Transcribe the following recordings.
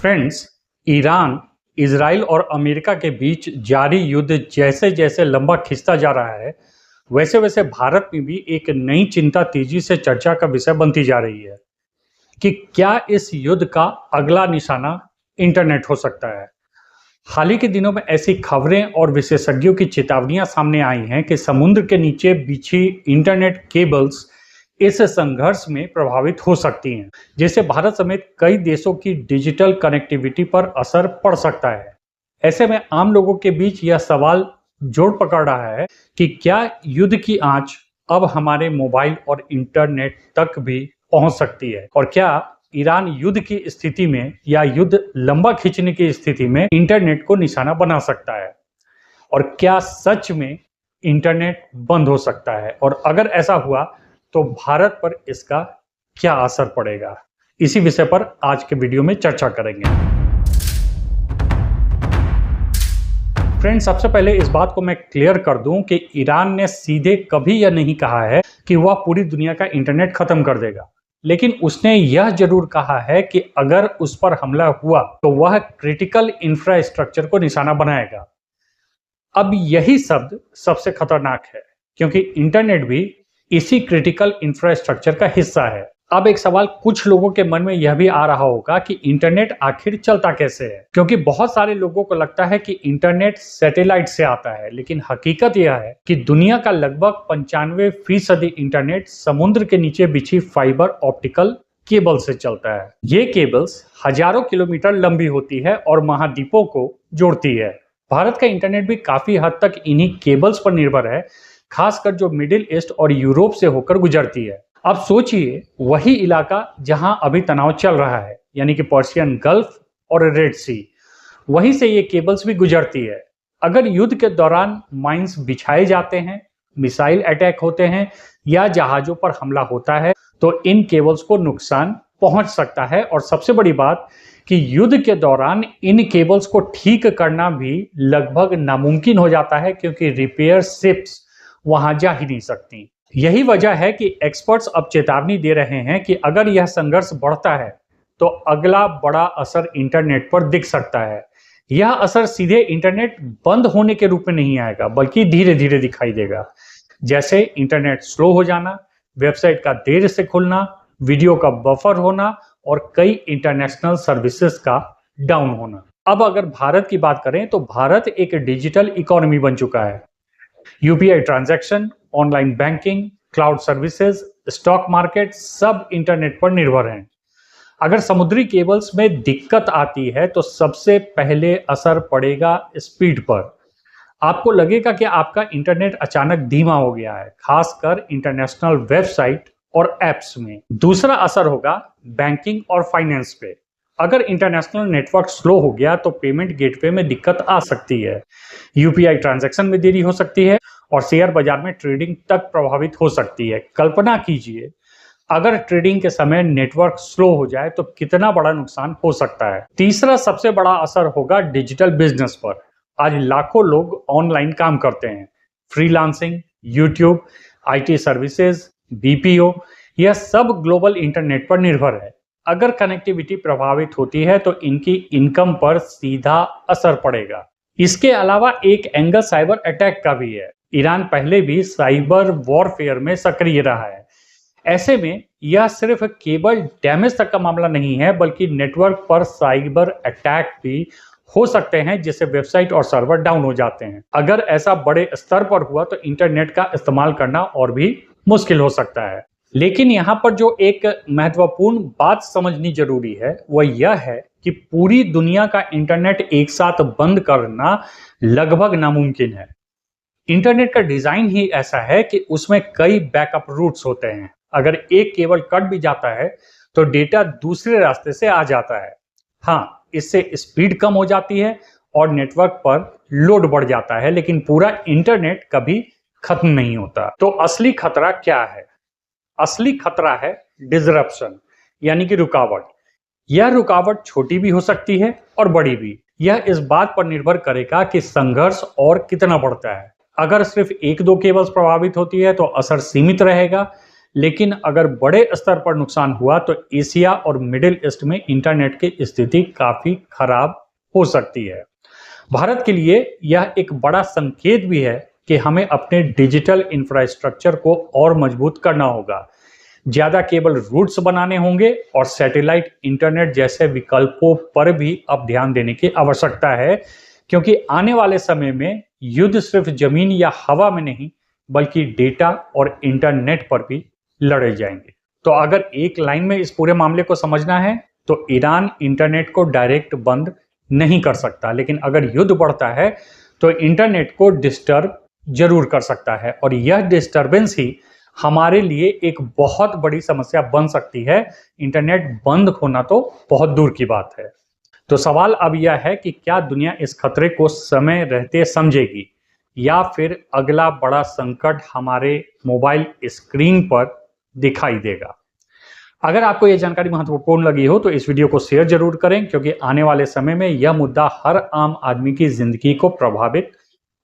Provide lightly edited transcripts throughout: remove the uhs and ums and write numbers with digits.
Friends, Iran, Israel और America के बीच जारी युद्ध जैसे जैसे लंबा खिंचता जा रहा है, वैसे वैसे भारत में भी एक नई चिंता तेजी से चर्चा का विषय बनती जा रही है कि क्या इस युद्ध का अगला निशाना इंटरनेट हो सकता है। हाल ही के दिनों में ऐसी खबरें और विशेषज्ञों की चेतावनियां सामने आई हैं कि समुद्र के नीचे बिछी इंटरनेट केबल्स इस संघर्ष में प्रभावित हो सकती हैं, जिससे भारत समेत कई देशों की डिजिटल कनेक्टिविटी पर असर पड़ सकता है। ऐसे में आम लोगों के बीच यह सवाल जोर पकड़ रहा है कि क्या युद्ध की आंच अब हमारे मोबाइल और इंटरनेट तक भी पहुंच सकती है, और क्या ईरान युद्ध की स्थिति में या युद्ध लंबा खींचने की स्थिति में इंटरनेट को निशाना बना सकता है, और क्या सच में इंटरनेट बंद हो सकता है, और अगर ऐसा हुआ तो भारत पर इसका क्या असर पड़ेगा। इसी विषय पर आज के वीडियो में चर्चा करेंगे। फ्रेंड्स, सबसे पहले इस बात को मैं क्लियर कर दूं कि ईरान ने सीधे कभी यह नहीं कहा है कि वह पूरी दुनिया का इंटरनेट खत्म कर देगा, लेकिन उसने यह जरूर कहा है कि अगर उस पर हमला हुआ तो वह क्रिटिकल इंफ्रास्ट्रक्चर को निशाना बनाएगा। अब यही शब्द सबसे खतरनाक है, क्योंकि इंटरनेट भी इसी क्रिटिकल इंफ्रास्ट्रक्चर का हिस्सा है। अब एक सवाल कुछ लोगों के मन में यह भी आ रहा होगा कि इंटरनेट आखिर चलता कैसे है, क्योंकि बहुत सारे लोगों को लगता है कि इंटरनेट सैटेलाइट से आता है, लेकिन हकीकत यह है कि दुनिया का लगभग 95% इंटरनेट समुद्र के नीचे बिछी फाइबर ऑप्टिकल केबल से चलता है। ये केबल्स हजारों किलोमीटर लंबी होती है और महाद्वीपों को जोड़ती है। भारत का इंटरनेट भी काफी हद तक इन्हीं केबल्स पर निर्भर है, खासकर जो मिडिल ईस्ट और यूरोप से होकर गुजरती है। अब सोचिए, वही इलाका जहां अभी तनाव चल रहा है, यानी कि पर्शियन गल्फ और रेड सी, वहीं से ये केबल्स भी गुजरती है। अगर युद्ध के दौरान माइंस बिछाए जाते हैं, मिसाइल अटैक होते हैं या जहाजों पर हमला होता है, तो इन केबल्स को नुकसान पहुंच सकता है। और सबसे बड़ी बात कि युद्ध के दौरान इन केबल्स को ठीक करना भी लगभग नामुमकिन हो जाता है, क्योंकि रिपेयर शिप्स वहां जा ही नहीं सकती। यही वजह है कि एक्सपर्ट्स अब चेतावनी दे रहे हैं कि अगर यह संघर्ष बढ़ता है तो अगला बड़ा असर इंटरनेट पर दिख सकता है। यह असर सीधे इंटरनेट बंद होने के रूप में नहीं आएगा, बल्कि धीरे धीरे दिखाई देगा, जैसे इंटरनेट स्लो हो जाना, वेबसाइट का देर से खुलना, वीडियो का बफर होना और कई इंटरनेशनल सर्विसेज का डाउन होना। अब अगर भारत की बात करें तो भारत एक डिजिटल इकोनॉमी बन चुका है। UPI transaction, online banking, cloud services, stock market सब इंटरनेट पर निर्भर हैं। अगर समुद्री केबल्स में दिक्कत आती है तो सबसे पहले असर पड़ेगा स्पीड पर। आपको लगेगा कि आपका इंटरनेट अचानक धीमा हो गया है, खासकर इंटरनेशनल वेबसाइट और एप्स में। दूसरा असर होगा बैंकिंग और फाइनेंस पे। अगर इंटरनेशनल नेटवर्क स्लो हो गया तो पेमेंट गेटवे में दिक्कत आ सकती है, यूपीआई ट्रांजैक्शन में देरी हो सकती है और शेयर बाजार में ट्रेडिंग तक प्रभावित हो सकती है। कल्पना कीजिए, अगर ट्रेडिंग के समय नेटवर्क स्लो हो जाए तो कितना बड़ा नुकसान हो सकता है। तीसरा सबसे बड़ा असर होगा डिजिटल बिजनेस पर। आज लाखों लोग ऑनलाइन काम करते हैं। Freelancing, YouTube, IT services, BPO, यह सब ग्लोबल इंटरनेट पर निर्भर है। अगर कनेक्टिविटी प्रभावित होती है तो इनकी इनकम पर सीधा असर पड़ेगा। इसके अलावा एक एंगल साइबर अटैक का भी है। ईरान पहले भी साइबर वॉरफेयर में सक्रिय रहा है। ऐसे में यह सिर्फ केबल डैमेज तक का मामला नहीं है, बल्कि नेटवर्क पर साइबर अटैक भी हो सकते हैं, जिससे वेबसाइट और सर्वर डाउन हो जाते हैं। अगर ऐसा बड़े स्तर पर हुआ तो इंटरनेट का इस्तेमाल करना और भी मुश्किल हो सकता है। लेकिन यहाँ पर जो एक महत्वपूर्ण बात समझनी जरूरी है वह यह है कि पूरी दुनिया का इंटरनेट एक साथ बंद करना लगभग नामुमकिन है। इंटरनेट का डिजाइन ही ऐसा है कि उसमें कई बैकअप रूट्स होते हैं। अगर एक केबल कट भी जाता है तो डेटा दूसरे रास्ते से आ जाता है। हाँ, इससे स्पीड कम हो जाती है और नेटवर्क पर लोड बढ़ जाता है, लेकिन पूरा इंटरनेट कभी खत्म नहीं होता। तो असली खतरा क्या है? असली खतरा है डिसरप्शन, यानी कि रुकावट। यह रुकावट छोटी भी हो सकती है और बड़ी भी। यह इस बात पर निर्भर करेगा कि संघर्ष और कितना बढ़ता है। अगर सिर्फ एक दो केबल्स प्रभावित होती है तो असर सीमित रहेगा, लेकिन अगर बड़े स्तर पर नुकसान हुआ तो एशिया और मिडिल ईस्ट में इंटरनेट की स्थिति काफी खराब हो सकती है। भारत के लिए यह एक बड़ा संकेत भी है कि हमें अपने डिजिटल इंफ्रास्ट्रक्चर को और मजबूत करना होगा। ज्यादा केबल रूट्स बनाने होंगे और सैटेलाइट इंटरनेट जैसे विकल्पों पर भी अब ध्यान देने की आवश्यकता है, क्योंकि आने वाले समय में युद्ध सिर्फ जमीन या हवा में नहीं बल्कि डेटा और इंटरनेट पर भी लड़े जाएंगे। तो अगर एक लाइन में इस पूरे मामले को समझना है तो ईरान इंटरनेट को डायरेक्ट बंद नहीं कर सकता, लेकिन अगर युद्ध बढ़ता है तो इंटरनेट को डिस्टर्ब जरूर कर सकता है और यह डिस्टर्बेंस ही हमारे लिए एक बहुत बड़ी समस्या बन सकती है। इंटरनेट बंद होना तो बहुत दूर की बात है। तो सवाल अब यह है कि क्या दुनिया इस खतरे को समय रहते समझेगी या फिर अगला बड़ा संकट हमारे मोबाइल स्क्रीन पर दिखाई देगा। अगर आपको यह जानकारी महत्वपूर्ण लगी हो तो इस वीडियो को शेयर जरूर करें, क्योंकि आने वाले समय में यह मुद्दा हर आम आदमी की जिंदगी को प्रभावित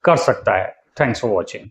कर सकता है। Thanks for watching.